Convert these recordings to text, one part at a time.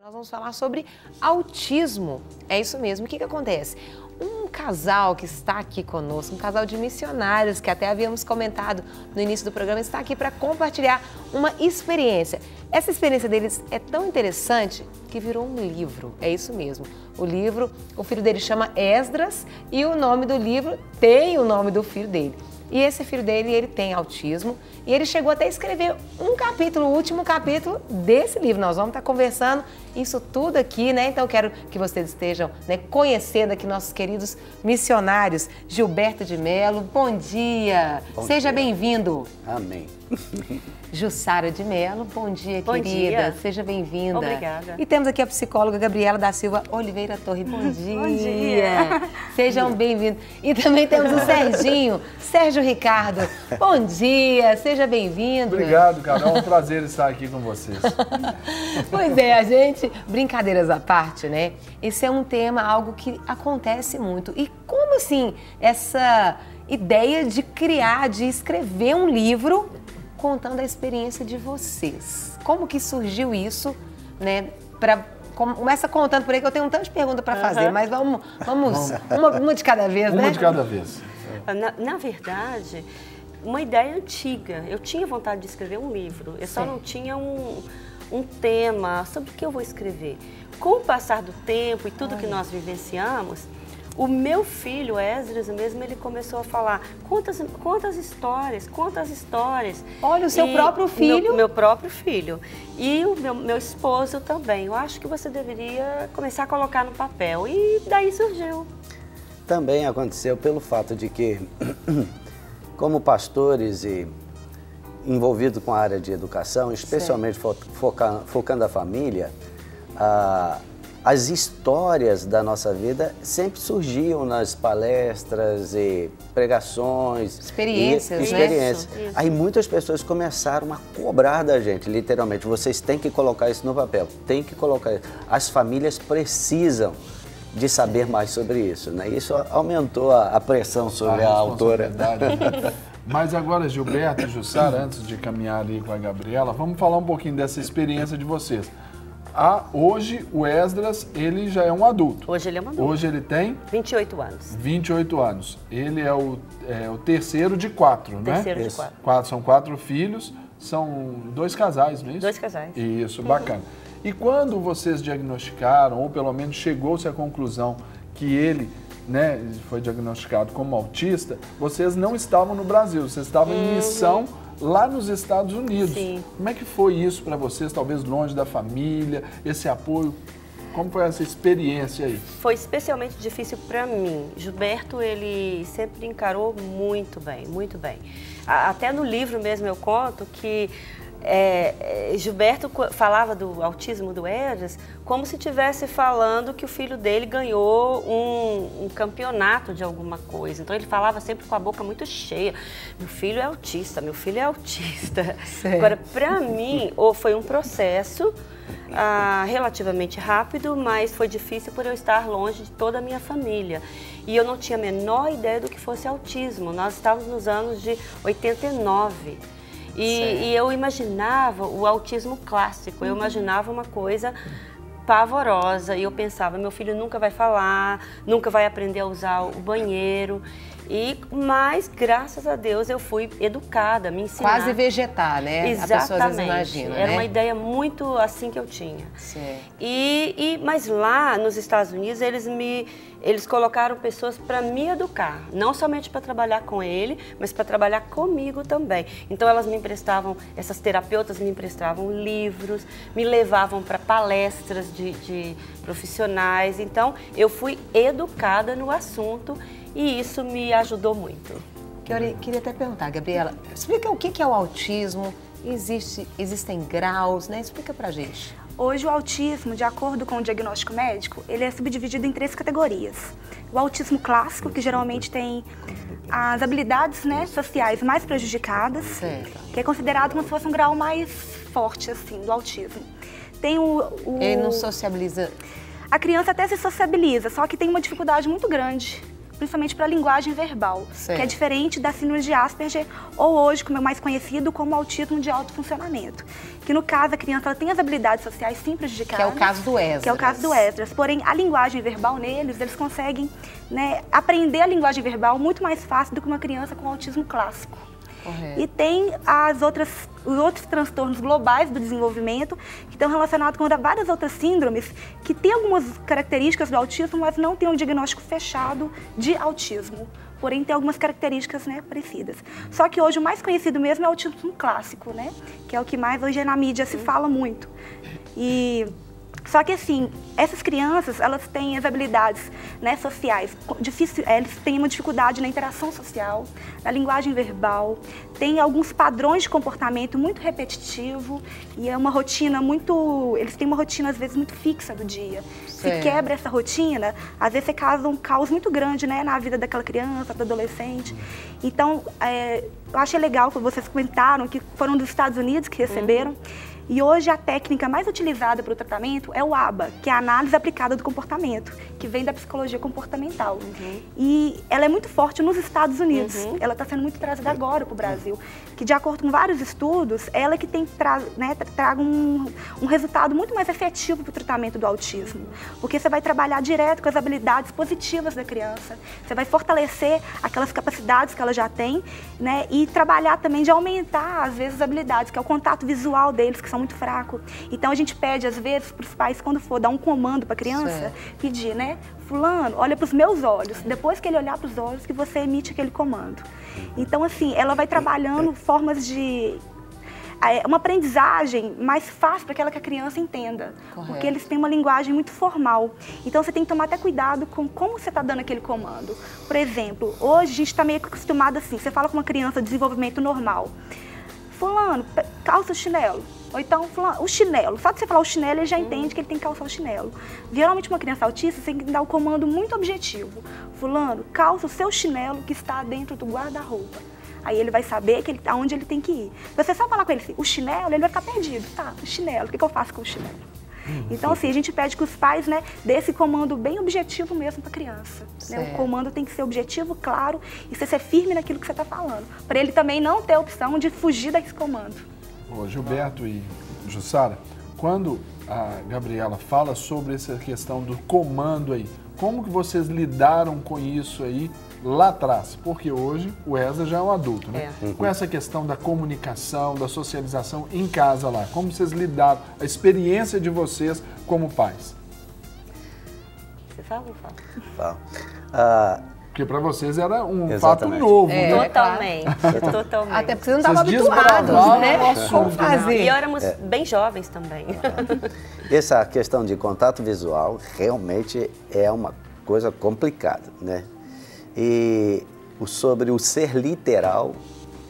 Nós vamos falar sobre autismo. É isso mesmo. O que acontece? Um casal que está aqui conosco, um casal de missionários, que até havíamos comentado no início do programa, está aqui para compartilhar uma experiência. Essa experiência deles é tão interessante que virou um livro. É isso mesmo. O livro, o filho dele chama Esdras e o nome do livro tem o nome do filho dele. E esse filho dele, ele tem autismo e ele chegou até a escrever um capítulo, o último capítulo desse livro. Nós vamos estar conversando isso tudo aqui, né? Então eu quero que vocês estejam, né, conhecendo aqui nossos queridos missionários. Gilberto de Mello, bom dia! Seja bem-vindo! Amém! Jussara de Mello, bom dia, bom querida. Dia. Seja bem-vinda. Obrigada. E temos aqui a psicóloga Gabriela da Silva Oliveira Torre. Bom dia. Bom dia. Sejam bem-vindos. E também temos o Serginho, Sérgio Ricardo. Bom dia, seja bem-vindo. Obrigado, Carol. É um prazer estar aqui com vocês. Pois é, a gente, brincadeiras à parte, né? Esse é um tema, algo que acontece muito. E como assim, essa ideia de criar, de escrever um livro contando a experiência de vocês. Como que surgiu isso, né? Começa contando por aí que eu tenho um tanto de perguntas para fazer, mas vamos uma de cada vez, né? Uma de cada vez. Na verdade, uma ideia antiga. Eu tinha vontade de escrever um livro, eu só não tinha um tema sobre o que eu vou escrever. Com o passar do tempo e tudo que nós vivenciamos, o meu filho, Esdras mesmo, ele começou a falar, quantas histórias. Olha, o seu próprio filho? Meu próprio filho. E o meu esposo também. Eu acho que você deveria começar a colocar no papel. E daí surgiu. Também aconteceu pelo fato de que, como pastores e envolvidos com a área de educação, especialmente focando a família, as histórias da nossa vida sempre surgiam nas palestras e pregações. Experiências, experiências. Isso. Aí muitas pessoas começaram a cobrar da gente, literalmente. Vocês têm que colocar isso no papel, tem que colocar isso. As famílias precisam de saber mais sobre isso, né? Isso aumentou a pressão sobre a autora. Mas agora, Gilberto e Jussara, antes de caminhar ali com a Gabriela, vamos falar um pouquinho dessa experiência de vocês. Hoje, o Esdras, ele já é um adulto. Hoje ele é um adulto. Hoje ele tem? 28 anos. 28 anos. Ele é o terceiro de 4, né? Terceiro de 4. São 4 filhos, são 2 casais, não é isso? 2 casais. Isso, bacana. E quando vocês diagnosticaram, ou pelo menos chegou-se à conclusão que ele, né, foi diagnosticado como autista, vocês não estavam no Brasil, vocês estavam em missão lá nos Estados Unidos. Sim. Como é que foi isso para vocês, talvez longe da família, esse apoio? Como foi essa experiência aí? Foi especialmente difícil para mim. Gilberto, ele sempre encarou muito bem, muito bem. Até no livro mesmo eu conto que Gilberto falava do autismo do Esdras como se estivesse falando que o filho dele ganhou um campeonato de alguma coisa. Então ele falava sempre com a boca muito cheia. Meu filho é autista, meu filho é autista. Certo. Agora, para mim, foi um processo relativamente rápido, mas foi difícil por eu estar longe de toda a minha família. E eu não tinha a menor ideia do que fosse autismo. Nós estávamos nos anos de 89. E eu imaginava o autismo clássico, eu imaginava uma coisa pavorosa e eu pensava, meu filho nunca vai falar, nunca vai aprender a usar o banheiro. Mas, graças a Deus, eu fui educada, me ensinaram. Quase vegetar, né? Exatamente. A pessoa às vezes imagina, Era né? uma ideia muito assim que eu tinha. Certo. Mas lá nos Estados Unidos, eles colocaram pessoas para me educar. Não somente para trabalhar com ele, mas para trabalhar comigo também. Então, essas terapeutas me emprestavam livros, me levavam para palestras de profissionais. Então, eu fui educada no assunto. E isso me ajudou muito. Queria até perguntar, Gabriela, explica o que é o autismo, existem graus, né? Explica pra gente. Hoje o autismo, de acordo com o diagnóstico médico, ele é subdividido em 3 categorias. O autismo clássico, que geralmente tem as habilidades, né, sociais mais prejudicadas, certo, que é considerado como se fosse um grau mais forte, assim, do autismo. Tem Ele não sociabiliza? A criança até se sociabiliza, só que tem uma dificuldade muito grande principalmente para a linguagem verbal, Certo. que é diferente da síndrome de Asperger, ou hoje, como é mais conhecido, como autismo de alto funcionamento. Que no caso, a criança ela tem as habilidades sociais sim prejudicadas. Que é o caso do Esdras. Que é o caso do Esdras. Porém, a linguagem verbal neles, eles conseguem, né, aprender a linguagem verbal muito mais fácil do que uma criança com autismo clássico. Correto. E tem os outros transtornos globais do desenvolvimento que estão relacionados com várias outras síndromes que têm algumas características do autismo, mas não têm um diagnóstico fechado de autismo. Porém, tem algumas características, né, parecidas. Só que hoje o mais conhecido mesmo é o autismo clássico, né? Que é o que mais hoje na mídia se fala muito. Só que assim, essas crianças, elas têm as habilidades, né, sociais, eles têm uma dificuldade na interação social, na linguagem verbal, têm alguns padrões de comportamento muito repetitivo e é uma rotina eles têm uma rotina às vezes muito fixa do dia. Se quebra essa rotina, às vezes você causa um caos muito grande, né, na vida daquela criança, do adolescente. Então, eu achei legal que vocês comentaram que foram dos Estados Unidos que receberam. E hoje a técnica mais utilizada para o tratamento é o ABA, que é a análise aplicada do comportamento, que vem da psicologia comportamental. E ela é muito forte nos Estados Unidos. Ela está sendo muito trazida agora para o Brasil. Que de acordo com vários estudos, ela é que tem traga um resultado muito mais efetivo para o tratamento do autismo. Porque você vai trabalhar direto com as habilidades positivas da criança. Você vai fortalecer aquelas capacidades que ela já tem, né? E trabalhar também de aumentar, às vezes, as habilidades, que é o contato visual deles, que são muito fracos. Então a gente pede, às vezes, para os pais, quando for dar um comando para a criança, pedir, né? Fulano, olha para os meus olhos. Depois que ele olhar para os olhos, que você emite aquele comando. Então, assim, ela vai trabalhando formas de... uma aprendizagem mais fácil para que a criança entenda. Correto. Porque eles têm uma linguagem muito formal. Então, você tem que tomar até cuidado com como você está dando aquele comando. Por exemplo, hoje a gente está meio acostumado assim, você fala com uma criança de desenvolvimento normal. Fulano, calça o chinelo. Ou então, fulano, o chinelo. Só de você falar o chinelo, ele já entende que ele tem que calçar o chinelo. Geralmente, uma criança autista, você tem que dar um comando muito objetivo. Fulano, calça o seu chinelo que está dentro do guarda-roupa. Aí ele vai saber aonde ele tem que ir. Se você só falar com ele assim, o chinelo, ele vai ficar perdido. Tá, o chinelo, o que eu faço com o chinelo? Então, assim, a gente pede que os pais, né, dê esse comando bem objetivo mesmo para a criança. Né? O comando tem que ser objetivo, claro, e você ser firme naquilo que você está falando. Para ele também não ter a opção de fugir desse comando. Ô, Gilberto e Jussara, quando a Gabriela fala sobre essa questão do comando aí, como que vocês lidaram com isso aí lá atrás? Porque hoje o Esdras já é um adulto, né? Com essa questão da comunicação, da socialização em casa lá, como vocês lidaram, a experiência de vocês como pais? Você fala ou fala? Fala. Porque para vocês era um fato Exatamente. novo, né? Totalmente, totalmente. Até porque vocês não estavam Vocês habituados, desbravaram né? o assunto, Como né? fazer. E éramos bem jovens também. Essa questão de contato visual realmente é uma coisa complicada, né? E sobre o ser literal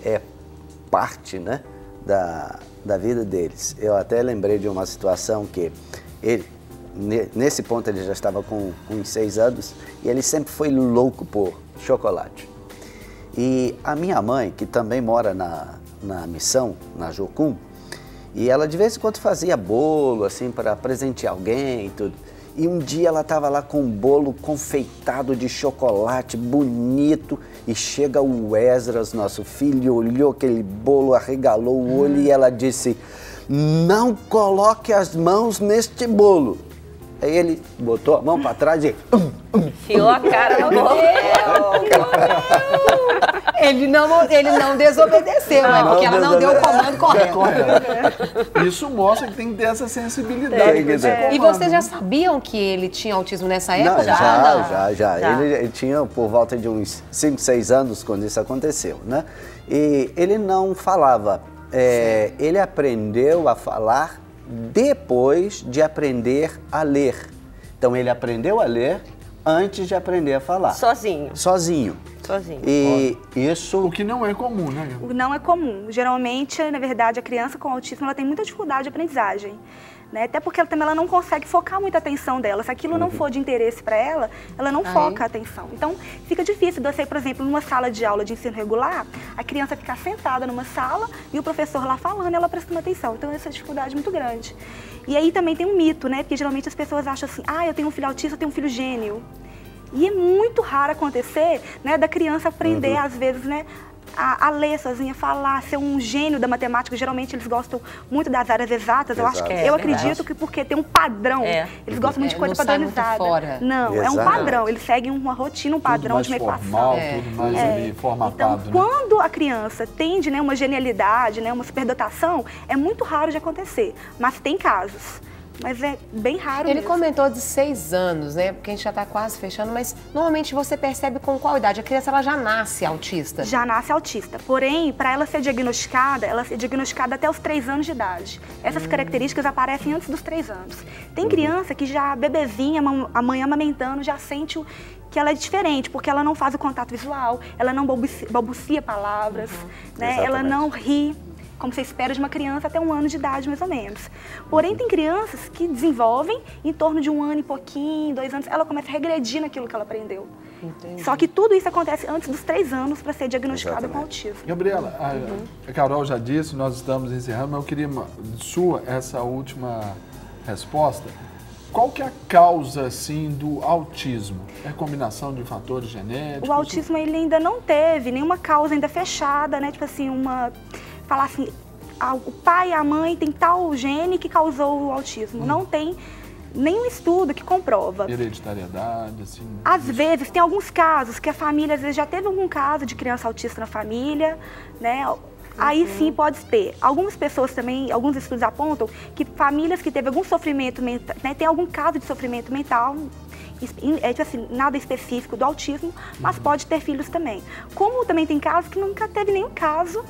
é parte, né, da vida deles. Eu até lembrei de uma situação que ele, nesse ponto ele já estava com uns 6 anos e ele sempre foi louco por chocolate. E a minha mãe, que também mora na missão, na Jocum, e ela de vez em quando fazia bolo assim para presentear alguém e tudo. E um dia ela estava lá com um bolo confeitado de chocolate, bonito, e chega o Esdras, nosso filho, olhou aquele bolo, arregalou o olho e ela disse, não coloque as mãos neste bolo. Aí ele botou a mão para trás e... Enfiou a cara no bolo. Ele não desobedeceu, né? Porque ela não deu o comando correto. Isso mostra que tem que ter essa sensibilidade. Com esse comando, E vocês já né? sabiam que ele tinha autismo nessa época? Não, já. Já. Ele tinha por volta de uns 5, 6 anos quando isso aconteceu, né? E ele não falava. Ele aprendeu a falar depois de aprender a ler. Então ele aprendeu a ler antes de aprender a falar. Sozinho. Sozinho. E isso... O que não é comum, né? Não é comum. Geralmente, na verdade, a criança com autismo ela tem muita dificuldade de aprendizagem. Né? Até porque ela não consegue focar muita atenção dela. Se aquilo não for de interesse para ela não foca a atenção. Então, fica difícil de você, por exemplo, numa sala de aula de ensino regular, a criança ficar sentada numa sala e o professor lá falando, ela prestando atenção. Então, essa é uma dificuldade muito grande. E aí também tem um mito, né? Porque geralmente as pessoas acham assim, eu tenho um filho autista, eu tenho um filho gênio. E é muito raro acontecer, né, da criança aprender, às vezes, né, a ler sozinha, falar, ser um gênio da matemática. Geralmente eles gostam muito das áreas exatas. Eu acho que eu acredito que porque tem um padrão, eles gostam muito de coisa padronizada. Não, é um padrão. Eles seguem uma rotina, um padrão de uma equação. Tudo mais ali formatado. Então, quando a criança tende, né, uma genialidade, né, uma superdotação, é muito raro de acontecer. Mas tem casos. Mas é bem raro Ele mesmo. comentou de 6 anos, né? Porque a gente já está quase fechando, mas normalmente você percebe com qual idade? A criança ela já nasce autista? Já nasce autista. Porém, para ela ser diagnosticada, até os 3 anos de idade. Essas características aparecem antes dos 3 anos. Tem criança que já, bebezinha, a mãe amamentando, já sente que ela é diferente, porque ela não faz o contato visual, ela não balbucia palavras, né? Ela não ri, como você espera de uma criança até 1 ano de idade, mais ou menos. Porém, tem crianças que desenvolvem em torno de 1 ano e pouquinho, 2 anos, ela começa a regredir naquilo que ela aprendeu. Entendi. Só que tudo isso acontece antes dos 3 anos para ser diagnosticada com autismo. Gabriela, a Carol já disse, nós estamos encerrando, mas eu queria essa última resposta. Qual que é a causa, assim, do autismo? É combinação de fatores genéticos? O autismo, ele ainda não teve nenhuma causa ainda fechada, né? Tipo assim, falar assim, o pai e a mãe tem tal gene que causou o autismo. Não tem nenhum estudo que comprova. Hereditariedade, assim... Às vezes, tem alguns casos que a família, às vezes, já teve algum caso de criança autista na família, né? Aí sim pode ter. Algumas pessoas também, alguns estudos apontam que famílias que teve algum sofrimento mental, né, tem algum caso de sofrimento mental, tipo assim, nada específico do autismo, mas pode ter filhos também. Como também tem casos que nunca teve nenhum caso.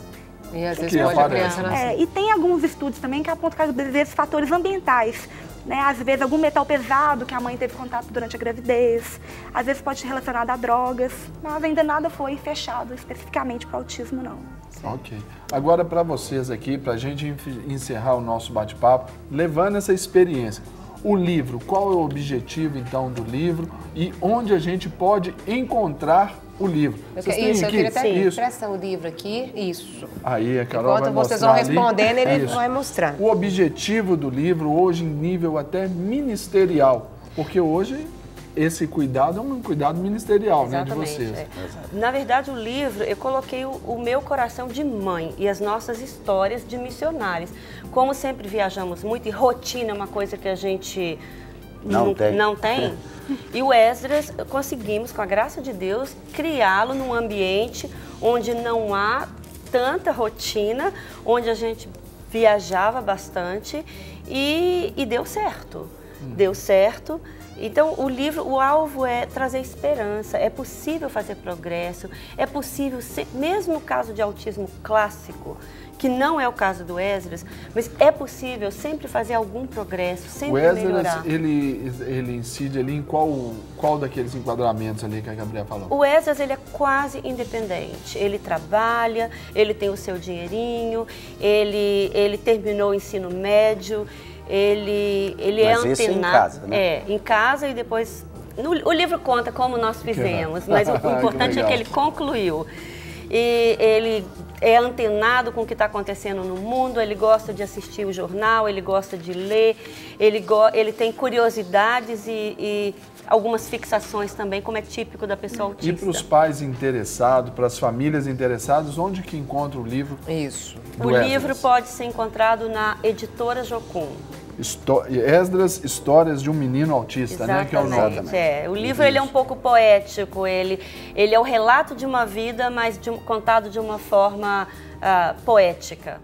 E às vezes pode a criança nascer. E tem alguns estudos também que apontam, às vezes, fatores ambientais. Né? Às vezes, algum metal pesado que a mãe teve contato durante a gravidez. Às vezes, pode ser relacionado a drogas. Mas ainda nada foi fechado especificamente para o autismo, não. Ok. Agora, para vocês aqui, para a gente encerrar o nosso bate-papo, levando essa experiência, o livro, qual é o objetivo, então, do livro e onde a gente pode encontrar o livro? Eu queria até presta o livro aqui, isso. Aí a Carol Enquanto vocês vão respondendo, ele vai mostrando. O objetivo do livro, hoje, em nível até ministerial, porque hoje esse cuidado é um cuidado ministerial, né, de vocês. Na verdade, o livro, eu coloquei o meu coração de mãe e as nossas histórias de missionários. Como sempre viajamos muito, e rotina é uma coisa que a gente não tem. E o Esdras, conseguimos, com a graça de Deus, criá-lo num ambiente onde não há tanta rotina, onde a gente viajava bastante e deu certo. Deu certo. Então, o livro, o alvo é trazer esperança, é possível fazer progresso, é possível, mesmo no caso de autismo clássico, que não é o caso do Esdras, mas é possível sempre fazer algum progresso, sempre melhorar. O Esdras, ele incide ali em qual daqueles enquadramentos ali que a Gabriela falou? O Esdras, ele é quase independente, ele trabalha, ele tem o seu dinheirinho, ele terminou o ensino médio, ele é antenado. Isso em casa, né? Em casa e depois... O livro conta como nós fizemos, mas o importante é que ele concluiu. E ele é antenado com o que está acontecendo no mundo, ele gosta de assistir o jornal, ele gosta de ler, ele tem curiosidades e algumas fixações também, como é típico da pessoa autista. E para os pais interessados, para as famílias interessadas, onde que encontra o livro? Isso. O livro pode ser encontrado na Editora Jocum. Esdras, Histórias de um Menino Autista, exatamente, né? Que é o nome. O livro ele é um pouco poético, ele é o relato de uma vida, mas contado de uma forma poética.